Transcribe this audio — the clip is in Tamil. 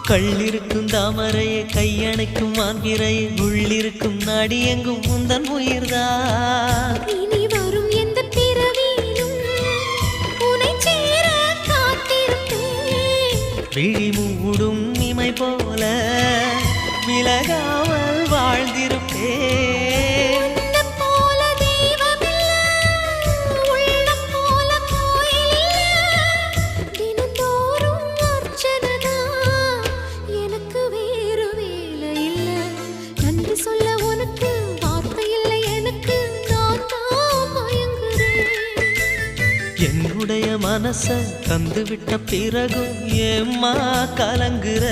கள்ளிருக்கும் தாமரையை கையணைக்கும் மான்பிரையை உள்ளிருக்கும் நாடி எங்கும் முந்தன் உயிர்தான். இனி வரும் எந்த பிறவியிலும் உன்னை சேர காத்திருப்பேன். விழி மூடும் இமை போல விலகாமல் வாழ்ந்திருப்பேன். உன்னைப் போல தெய்வமில்ல, உள்ளம் போல கோயில் இல்ல. தினந்தோறும் அர்ச்சனைதான், எனக்கு வேறு வேலை இல்ல. நன்றி சொல்ல உனக்கு வார்த்தை இல்லை எனக்கு, நான் தான் மயங்குறேன். என்னுடைய மனச தந்துவிட்ட பிறகும் ஏம்மா கலங்குற?